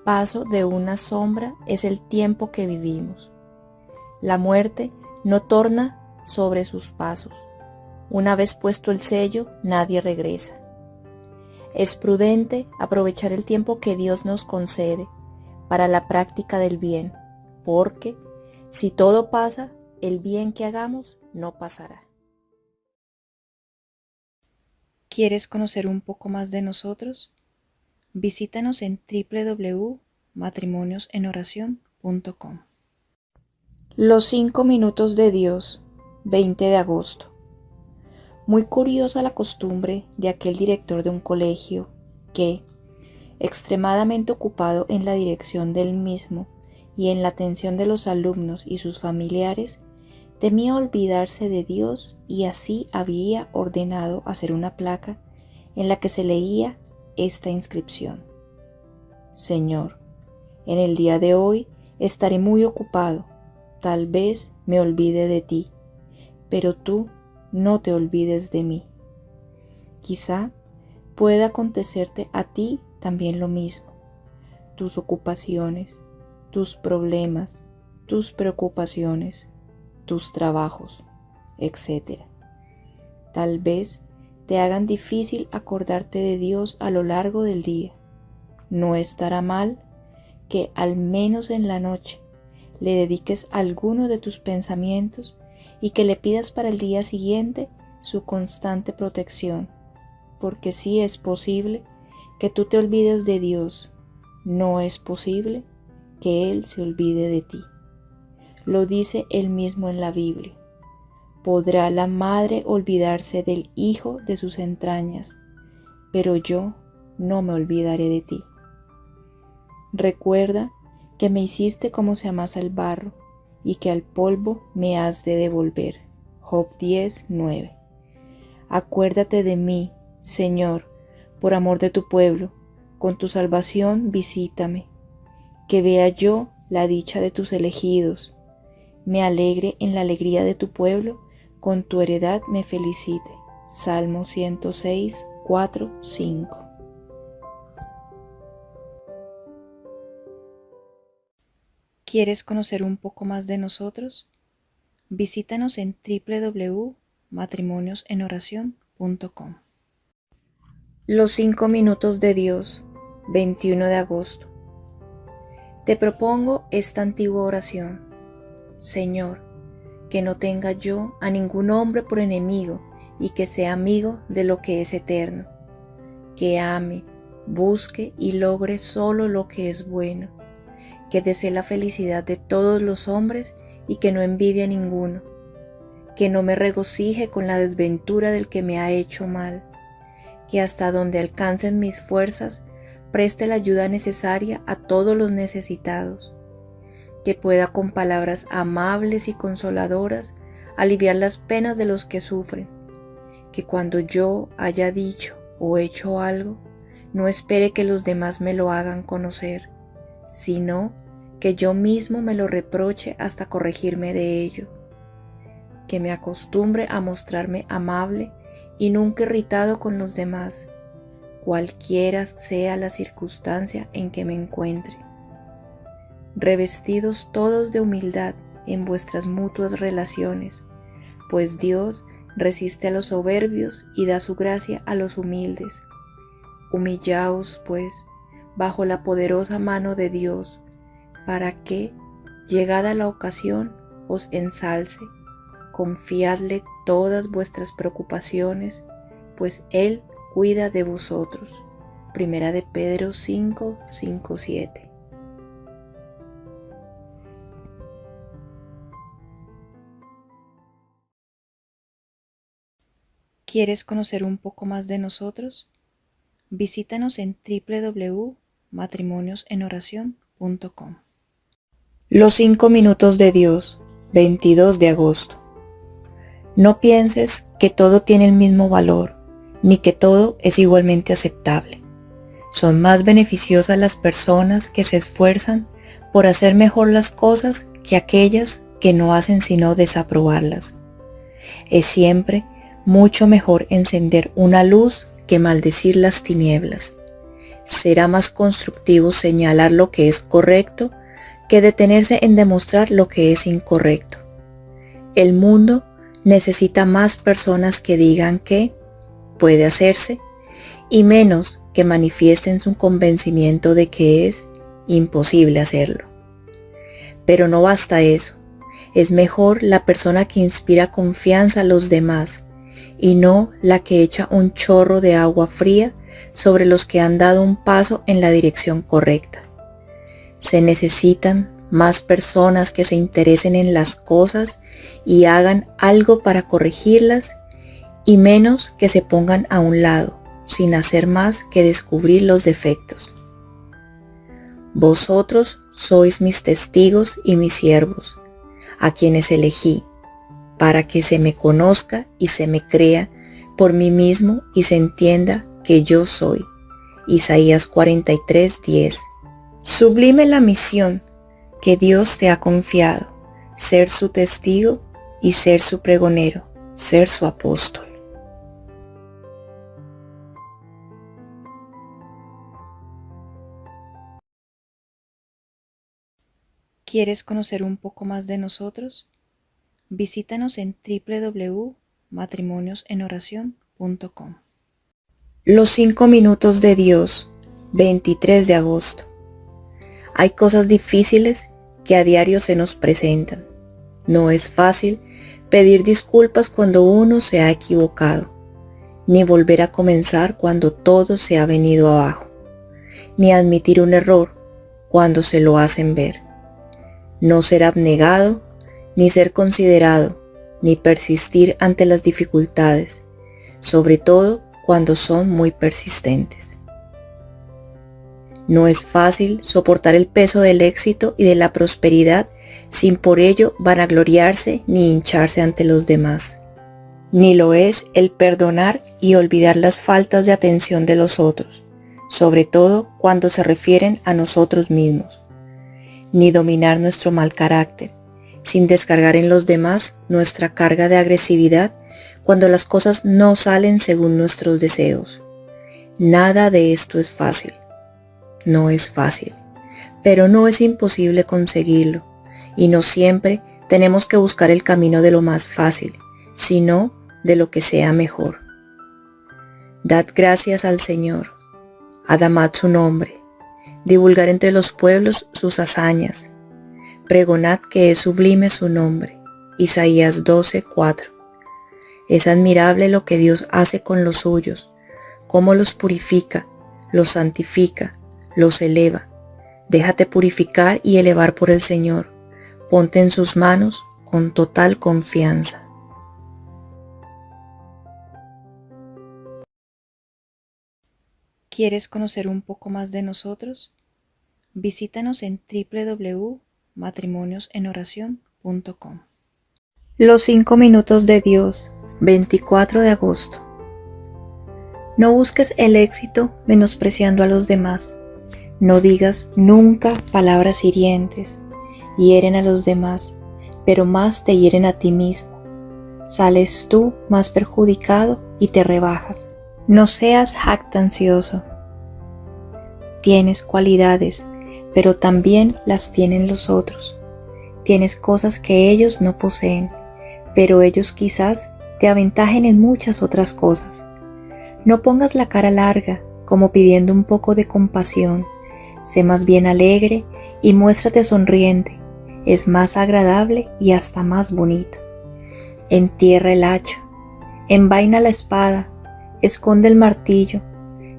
Paso de una sombra es el tiempo que vivimos. La muerte no torna sobre sus pasos. Una vez puesto el sello, nadie regresa. Es prudente aprovechar el tiempo que Dios nos concede para la práctica del bien, porque si todo pasa, el bien que hagamos no pasará. ¿Quieres conocer un poco más de nosotros? Visítanos en www.matrimoniosenoracion.com. Los 5 minutos de Dios, 20 de agosto. Muy curiosa la costumbre de aquel director de un colegio que, extremadamente ocupado en la dirección del mismo y en la atención de los alumnos y sus familiares, temía olvidarse de Dios y así había ordenado hacer una placa en la que se leía esta inscripción: Señor, en el día de hoy estaré muy ocupado, tal vez me olvide de ti, pero tú no te olvides de mí. Quizá pueda acontecerte a ti también lo mismo. Tus ocupaciones, tus problemas, tus preocupaciones, tus trabajos, etc. Tal vez te hagan difícil acordarte de Dios a lo largo del día. No estará mal que al menos en la noche le dediques alguno de tus pensamientos y que le pidas para el día siguiente su constante protección, porque sí es posible que tú te olvides de Dios, no es posible que Él se olvide de ti. Lo dice Él mismo en la Biblia. Podrá la madre olvidarse del hijo de sus entrañas, pero yo no me olvidaré de ti. Recuerda que me hiciste como se amasa el barro y que al polvo me has de devolver. Job 10:9. Acuérdate de mí, Señor, por amor de tu pueblo, con tu salvación visítame, que vea yo la dicha de tus elegidos, me alegre en la alegría de tu pueblo, con tu heredad me felicite. Salmo 106, 4, 5. ¿Quieres conocer un poco más de nosotros? Visítanos en www.matrimoniosenoracion.com. Los 5 minutos de Dios, 21 de agosto. Te propongo esta antigua oración. Señor, que no tenga yo a ningún hombre por enemigo y que sea amigo de lo que es eterno, que ame, busque y logre solo lo que es bueno, que desee la felicidad de todos los hombres y que no envidie a ninguno, que no me regocije con la desventura del que me ha hecho mal, que hasta donde alcancen mis fuerzas preste la ayuda necesaria a todos los necesitados, que pueda con palabras amables y consoladoras aliviar las penas de los que sufren, que cuando yo haya dicho o hecho algo, no espere que los demás me lo hagan conocer, sino que yo mismo me lo reproche hasta corregirme de ello, que me acostumbre a mostrarme amable y nunca irritado con los demás, cualquiera sea la circunstancia en que me encuentre. Revestidos todos de humildad en vuestras mutuas relaciones, pues Dios resiste a los soberbios y da su gracia a los humildes. Humillaos, pues, bajo la poderosa mano de Dios, para que, llegada la ocasión, os ensalce. Confiadle todas vuestras preocupaciones, pues Él cuida de vosotros. Primera de Pedro 5, 5, 7. ¿Quieres conocer un poco más de nosotros? Visítanos en www.matrimoniosenoracion.com. Los 5 minutos de Dios, 22 de agosto. No pienses que todo tiene el mismo valor, ni que todo es igualmente aceptable. Son más beneficiosas las personas que se esfuerzan por hacer mejor las cosas que aquellas que no hacen sino desaprobarlas. Es siempre mucho mejor encender una luz que maldecir las tinieblas. Será más constructivo señalar lo que es correcto que detenerse en demostrar lo que es incorrecto. El mundo necesita más personas que digan que puede hacerse y menos que manifiesten su convencimiento de que es imposible hacerlo. Pero no basta eso. Es mejor la persona que inspira confianza a los demás y no la que echa un chorro de agua fría sobre los que han dado un paso en la dirección correcta. Se necesitan más personas que se interesen en las cosas y hagan algo para corregirlas y menos que se pongan a un lado sin hacer más que descubrir los defectos. Vosotros sois mis testigos y mis siervos, a quienes elegí, para que se me conozca y se me crea por mí mismo y se entienda que yo soy. Isaías 43:10. Sublime la misión que Dios te ha confiado, ser su testigo y ser su pregonero, ser su apóstol. ¿Quieres conocer un poco más de nosotros? Visítanos en www.matrimoniosenoracion.com. Los 5 minutos de Dios, 23 de agosto. Hay cosas difíciles que a diario se nos presentan. No es fácil pedir disculpas cuando uno se ha equivocado, ni volver a comenzar cuando todo se ha venido abajo, ni admitir un error cuando se lo hacen ver. No ser abnegado, ni ser considerado, ni persistir ante las dificultades, sobre todo cuando son muy persistentes. No es fácil soportar el peso del éxito y de la prosperidad sin por ello vanagloriarse ni hincharse ante los demás. Ni lo es el perdonar y olvidar las faltas de atención de los otros, sobre todo cuando se refieren a nosotros mismos. Ni dominar nuestro mal carácter, sin descargar en los demás nuestra carga de agresividad cuando las cosas no salen según nuestros deseos. Nada de esto es fácil. No es fácil, pero no es imposible conseguirlo, y no siempre tenemos que buscar el camino de lo más fácil, sino de lo que sea mejor. Dad gracias al Señor, adamad su nombre, divulgar entre los pueblos sus hazañas, pregonad que es sublime su nombre. Isaías 12:4. Es admirable lo que Dios hace con los suyos, cómo los purifica, los santifica, los eleva. Déjate purificar y elevar por el Señor. Ponte en sus manos con total confianza. ¿Quieres conocer un poco más de nosotros? Visítanos en www.matrimoniosenoracion.com. Los 5 minutos de Dios, 24 de agosto. No busques el éxito menospreciando a los demás. No digas nunca palabras hirientes. Hieren a los demás, pero más te hieren a ti mismo. Sales tú más perjudicado y te rebajas. No seas jactancioso. Tienes cualidades, pero también las tienen los otros. Tienes cosas que ellos no poseen, pero ellos quizás te aventajen en muchas otras cosas. No pongas la cara larga, como pidiendo un poco de compasión. Sé más bien alegre y muéstrate sonriente. es más agradable y hasta más bonito. Entierra el hacha, envaina la espada, esconde el martillo.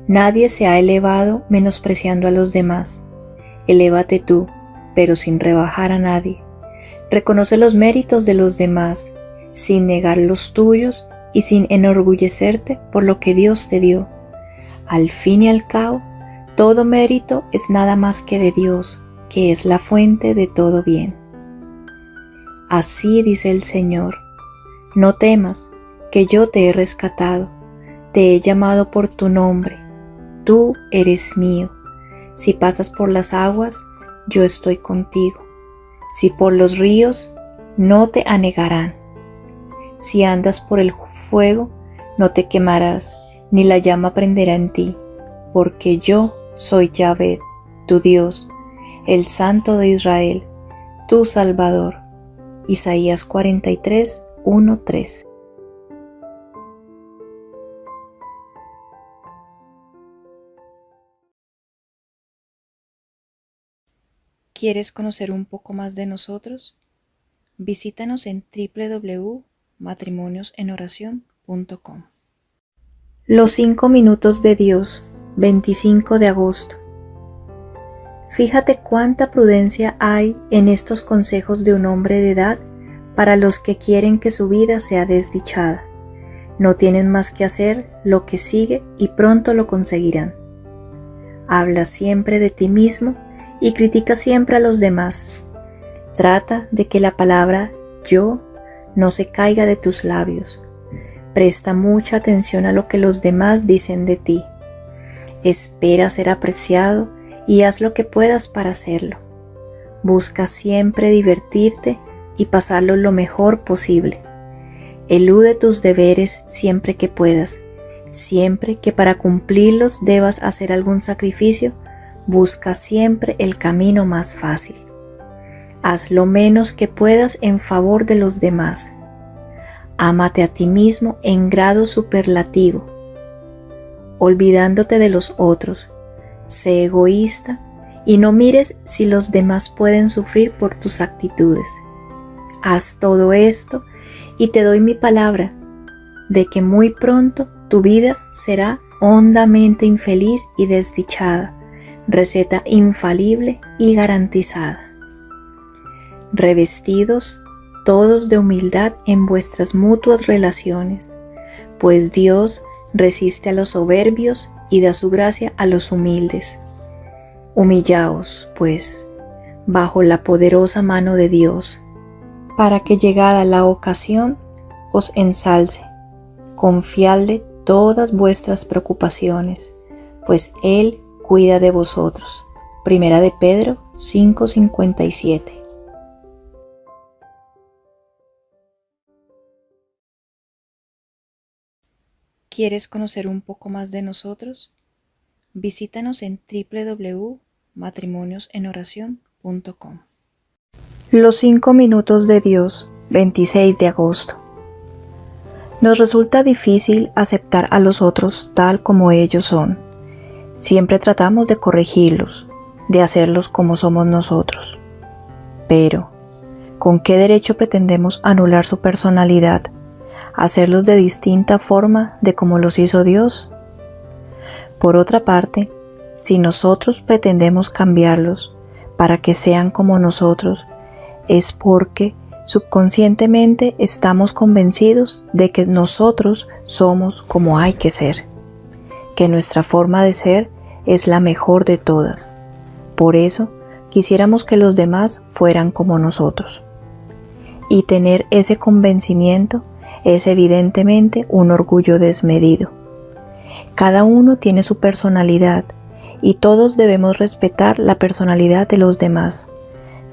Nadie se ha elevado menospreciando a los demás. Elévate tú, pero sin rebajar a nadie. Reconoce los méritos de los demás, sin negar los tuyos y sin enorgullecerte por lo que Dios te dio. Al fin y al cabo, todo mérito es nada más que de Dios, que es la fuente de todo bien. Así dice el Señor: no temas, que yo te he rescatado, te he llamado por tu nombre, tú eres mío. Si pasas por las aguas, yo estoy contigo. Si por los ríos, no te anegarán. Si andas por el fuego, no te quemarás, ni la llama prenderá en ti, porque yo soy Yahvé, tu Dios, el Santo de Israel, tu Salvador. Isaías 43, 1-3. ¿Quieres conocer un poco más de nosotros? Visítanos en www.matrimoniosenoracion.com. Los 5 minutos de Dios, 25 de agosto. Fíjate cuánta prudencia hay en estos consejos de un hombre de edad para los que quieren que su vida sea desdichada. No tienen más que hacer lo que sigue y pronto lo conseguirán. Habla siempre de ti mismo y critica siempre a los demás. Trata de que la palabra yo no se caiga de tus labios. Presta mucha atención a lo que los demás dicen de ti. Espera ser apreciado y haz lo que puedas para hacerlo. Busca siempre divertirte y pasarlo lo mejor posible. Elude tus deberes siempre que puedas. Siempre que para cumplirlos debas hacer algún sacrificio, busca siempre el camino más fácil. Haz lo menos que puedas en favor de los demás. Ámate a ti mismo en grado superlativo, olvidándote de los otros. Sé egoísta y no mires si los demás pueden sufrir por tus actitudes. Haz todo esto y te doy mi palabra de que muy pronto tu vida será hondamente infeliz y desdichada. Receta infalible y garantizada. Revestidos todos de humildad en vuestras mutuas relaciones, pues Dios resiste a los soberbios y da su gracia a los humildes. Humillaos, pues, bajo la poderosa mano de Dios, para que llegada la ocasión os ensalce. Confiadle todas vuestras preocupaciones, pues Él cuida de vosotros. Primera de Pedro 5:57. ¿Quieres conocer un poco más de nosotros? Visítanos en www.matrimoniosenoracion.com. Los 5 minutos de Dios, 26 de agosto. Nos resulta difícil aceptar a los otros tal como ellos son. Siempre tratamos de corregirlos, de hacerlos como somos nosotros. Pero, ¿con qué derecho pretendemos anular su personalidad, hacerlos de distinta forma de como los hizo Dios? Por otra parte, si nosotros pretendemos cambiarlos para que sean como nosotros, es porque subconscientemente estamos convencidos de que nosotros somos como hay que ser, que nuestra forma de ser es la mejor de todas. Por eso, quisiéramos que los demás fueran como nosotros. Y tener ese convencimiento es evidentemente un orgullo desmedido. Cada uno tiene su personalidad y todos debemos respetar la personalidad de los demás,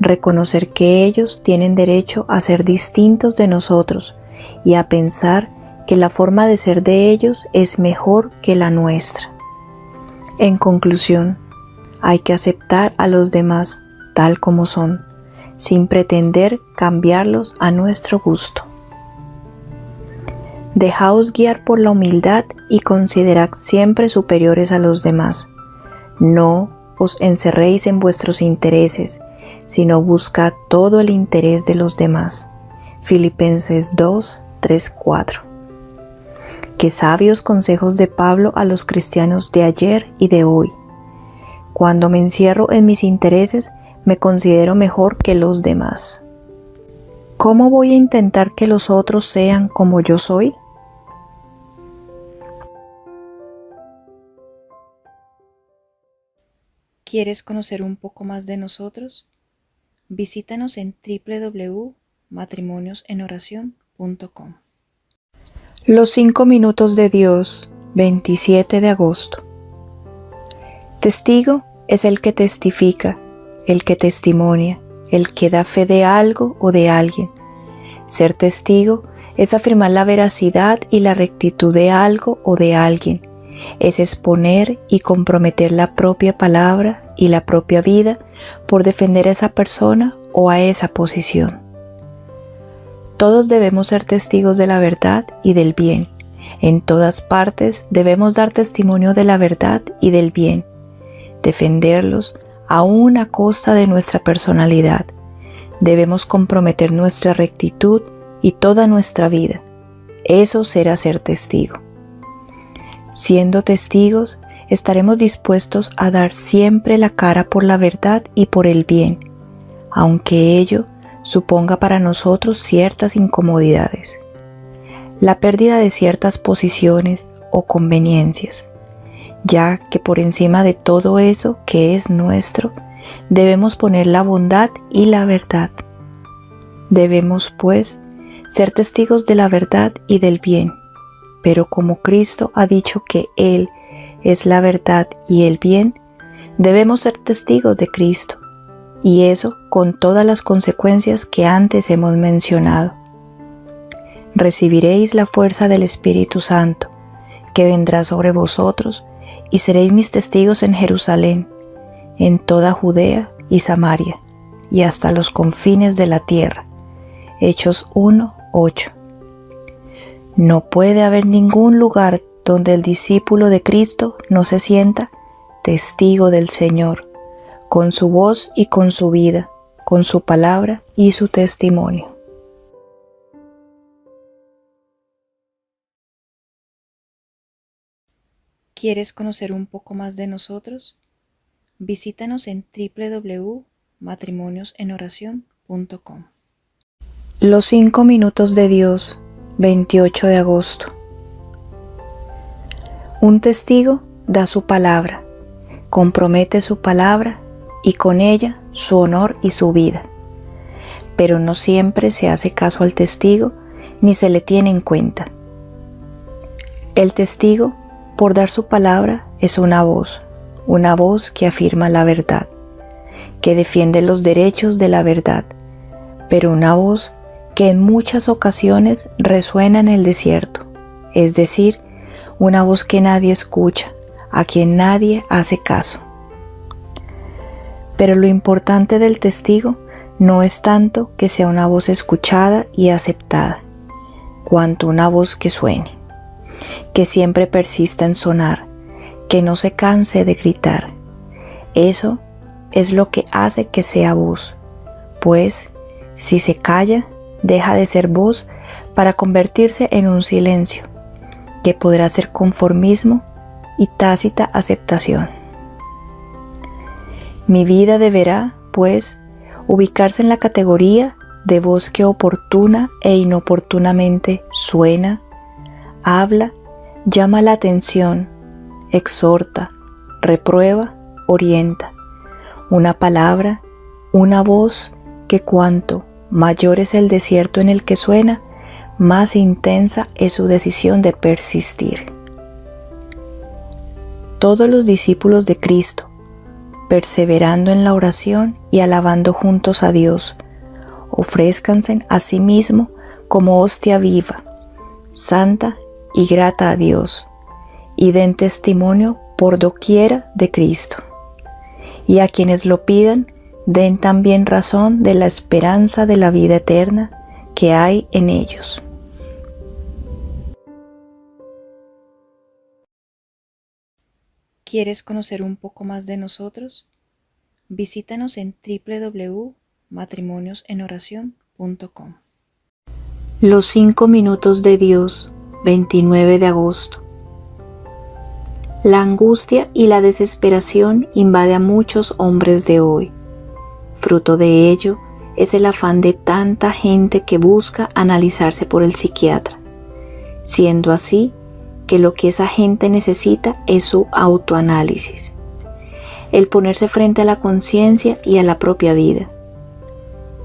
reconocer que ellos tienen derecho a ser distintos de nosotros y a pensar que la forma de ser de ellos es mejor que la nuestra. En conclusión, hay que aceptar a los demás tal como son, sin pretender cambiarlos a nuestro gusto. Dejaos guiar por la humildad y considerad siempre superiores a los demás. No os encerréis en vuestros intereses, sino busca todo el interés de los demás. Filipenses 2, 3, 4. Qué sabios consejos de Pablo a los cristianos de ayer y de hoy. Cuando me encierro en mis intereses, me considero mejor que los demás. ¿Cómo voy a intentar que los otros sean como yo soy? ¿Quieres conocer un poco más de nosotros? Visítanos en www.matrimoniosenOración.com. Los 5 minutos de Dios, 27 de agosto. Testigo es el que testifica, el que testimonia, el que da fe de algo o de alguien. Ser testigo es afirmar la veracidad y la rectitud de algo o de alguien. Es exponer y comprometer la propia palabra y la propia vida por defender a esa persona o a esa posición. Todos debemos ser testigos de la verdad y del bien. En todas partes debemos dar testimonio de la verdad y del bien, defenderlos aún a costa de nuestra personalidad. Debemos comprometer nuestra rectitud y toda nuestra vida. Eso será ser testigo. Siendo testigos, estaremos dispuestos a dar siempre la cara por la verdad y por el bien, aunque ello suponga para nosotros ciertas incomodidades, la pérdida de ciertas posiciones o conveniencias, ya que por encima de todo eso que es nuestro, debemos poner la bondad y la verdad. Debemos, pues, ser testigos de la verdad y del bien, pero como Cristo ha dicho que Él es la verdad y el bien, debemos ser testigos de Cristo, y eso con todas las consecuencias que antes hemos mencionado. Recibiréis la fuerza del Espíritu Santo, que vendrá sobre vosotros, y seréis mis testigos en Jerusalén, en toda Judea y Samaria, y hasta los confines de la tierra. Hechos 1, 8. No puede haber ningún lugar donde el discípulo de Cristo no se sienta testigo del Señor, con su voz y con su vida, con su palabra y su testimonio. ¿Quieres conocer un poco más de nosotros? Visítanos en www.matrimoniosenOración.com. Los 5 minutos de Dios, 28 de agosto. Un testigo da su palabra, compromete su palabra y con ella su honor y su vida. Pero no siempre se hace caso al testigo ni se le tiene en cuenta. El testigo, por dar su palabra, es una voz que afirma la verdad, que defiende los derechos de la verdad, pero una voz que en muchas ocasiones resuena en el desierto, es decir, una voz que nadie escucha, a quien nadie hace caso. Pero lo importante del testigo no es tanto que sea una voz escuchada y aceptada, cuanto una voz que suene, que siempre persista en sonar, que no se canse de gritar. Eso es lo que hace que sea voz, pues si se calla, deja de ser voz para convertirse en un silencio, que podrá ser conformismo y tácita aceptación. Mi vida deberá, pues, ubicarse en la categoría de voz que oportuna e inoportunamente suena, habla, llama la atención, exhorta, reprueba, orienta. Una palabra, una voz que cuanto mayor es el desierto en el que suena, más intensa es su decisión de persistir. Todos los discípulos de Cristo, perseverando en la oración y alabando juntos a Dios, ofrézcanse a sí mismo como hostia viva, santa y grata a Dios, y den testimonio por doquiera de Cristo. Y a quienes lo pidan, den también razón de la esperanza de la vida eterna que hay en ellos. ¿Quieres conocer un poco más de nosotros? Visítanos en www.matrimoniosenoracion.com. Los 5 minutos de Dios, 29 de agosto. La angustia y la desesperación invade a muchos hombres de hoy. Fruto de ello es el afán de tanta gente que busca analizarse por el psiquiatra, siendo así que lo que esa gente necesita es su autoanálisis, el ponerse frente a la conciencia y a la propia vida.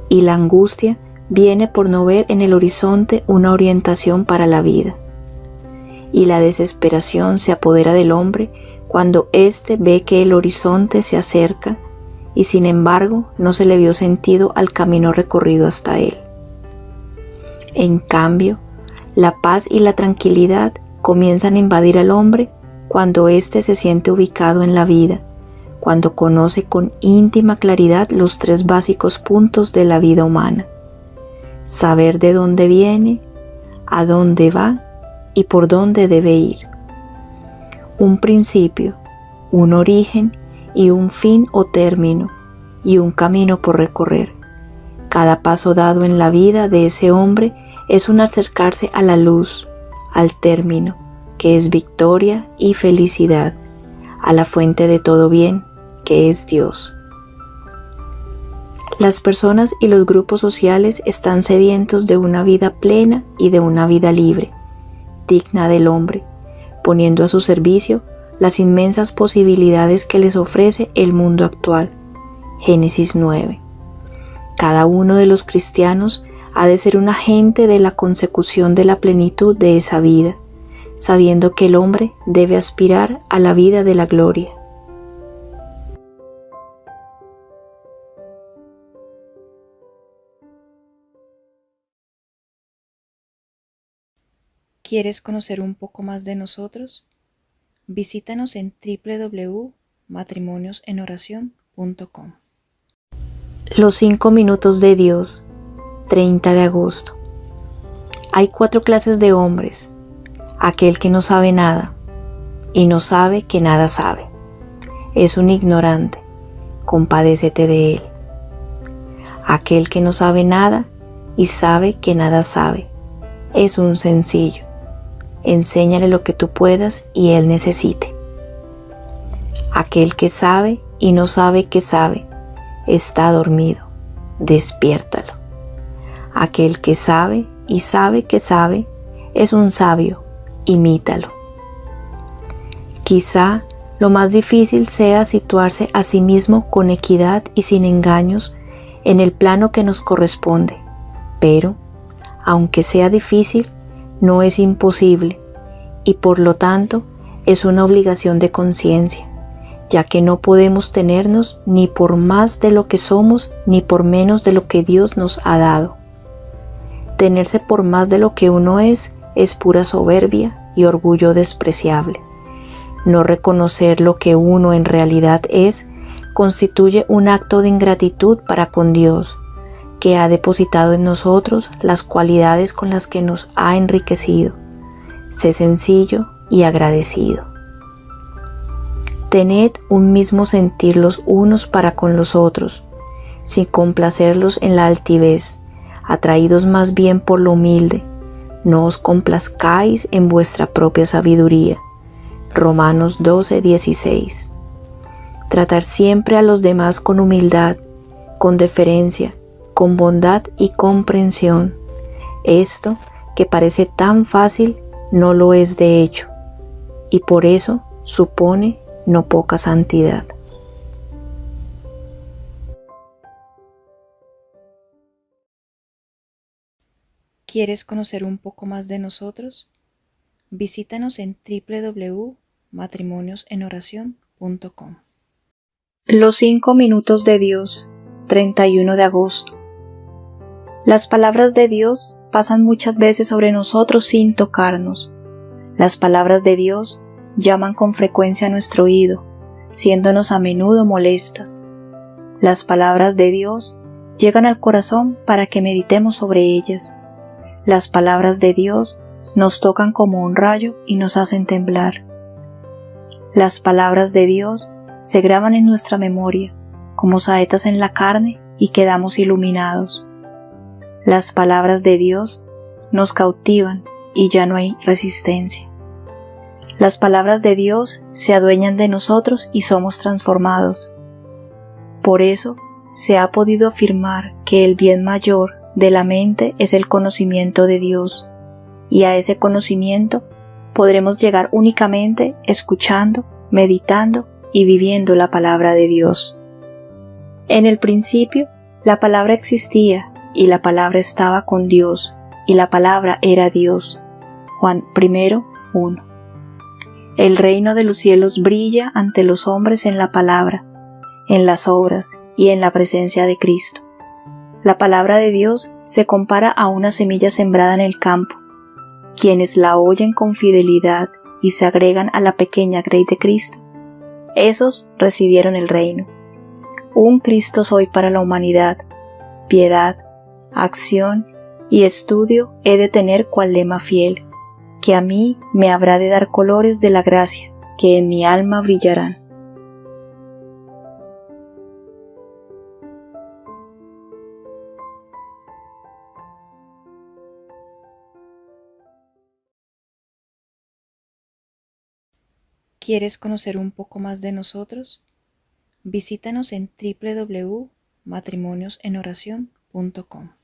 Y la angustia viene por no ver en el horizonte una orientación para la vida. Y la desesperación se apodera del hombre cuando éste ve que el horizonte se acerca y sin embargo no se le vio sentido al camino recorrido hasta él. En cambio, la paz y la tranquilidad comienzan a invadir al hombre cuando éste se siente ubicado en la vida, cuando conoce con íntima claridad los 3 básicos puntos de la vida humana: saber de dónde viene, a dónde va y por dónde debe ir. Un principio, un origen y un fin o término, y un camino por recorrer. Cada paso dado en la vida de ese hombre es un acercarse a la luz, al término, que es victoria y felicidad, a la fuente de todo bien, que es Dios. Las personas y los grupos sociales están sedientos de una vida plena y de una vida libre, digna del hombre, poniendo a su servicio las inmensas posibilidades que les ofrece el mundo actual. Génesis 9. Cada uno de los cristianos ha de ser un agente de la consecución de la plenitud de esa vida, sabiendo que el hombre debe aspirar a la vida de la gloria. ¿Quieres conocer un poco más de nosotros? Visítanos en www.matrimoniosenoracion.com. Los 5 minutos de Dios, 30 de agosto. Hay 4 clases de hombres: aquel que no sabe nada y no sabe que nada sabe. Es un ignorante, compadécete de él. Aquel que no sabe nada y sabe que nada sabe. Es un sencillo. Enséñale lo que tú puedas y él necesite. Aquel que sabe y no sabe que sabe, está dormido. Despiértalo. Aquel que sabe y sabe que sabe, es un sabio. Imítalo. Quizá lo más difícil sea situarse a sí mismo con equidad y sin engaños en el plano que nos corresponde, pero, aunque sea difícil, no es imposible y por lo tanto es una obligación de conciencia, ya que no podemos tenernos ni por más de lo que somos ni por menos de lo que Dios nos ha dado. Tenerse por más de lo que uno es pura soberbia y orgullo despreciable. No reconocer lo que uno en realidad es constituye un acto de ingratitud para con Dios, que ha depositado en nosotros las cualidades con las que nos ha enriquecido. Sé sencillo y agradecido. Tened un mismo sentir los unos para con los otros, sin complacerlos en la altivez, atraídos más bien por lo humilde. No os complazcáis en vuestra propia sabiduría. Romanos 12:16. Tratar siempre a los demás con humildad, con deferencia, con bondad y comprensión. Esto, que parece tan fácil, no lo es de hecho, y por eso supone no poca santidad. ¿Quieres conocer un poco más de nosotros? Visítanos en www.matrimoniosenoracion.com. Los 5 minutos de Dios, 31 de agosto. Las palabras de Dios pasan muchas veces sobre nosotros sin tocarnos. Las palabras de Dios llaman con frecuencia a nuestro oído, siéndonos a menudo molestas. Las palabras de Dios llegan al corazón para que meditemos sobre ellas. Las palabras de Dios nos tocan como un rayo y nos hacen temblar. Las palabras de Dios se graban en nuestra memoria, como saetas en la carne y quedamos iluminados. Las palabras de Dios nos cautivan y ya no hay resistencia. Las palabras de Dios se adueñan de nosotros y somos transformados. Por eso se ha podido afirmar que el bien mayor de la mente es el conocimiento de Dios, y a ese conocimiento podremos llegar únicamente escuchando, meditando y viviendo la palabra de Dios. En el principio, la palabra existía, y la palabra estaba con Dios, y la palabra era Dios. Juan 1:1. El reino de los cielos brilla ante los hombres en la palabra, en las obras y en la presencia de Cristo. La palabra de Dios se compara a una semilla sembrada en el campo. Quienes la oyen con fidelidad y se agregan a la pequeña grey de Cristo, esos recibieron el reino. Un Cristo soy para la humanidad, piedad, acción y estudio he de tener cual lema fiel, que a mí me habrá de dar colores de la gracia, que en mi alma brillarán. ¿Quieres conocer un poco más de nosotros? Visítanos en www.matrimoniosenoracion.com.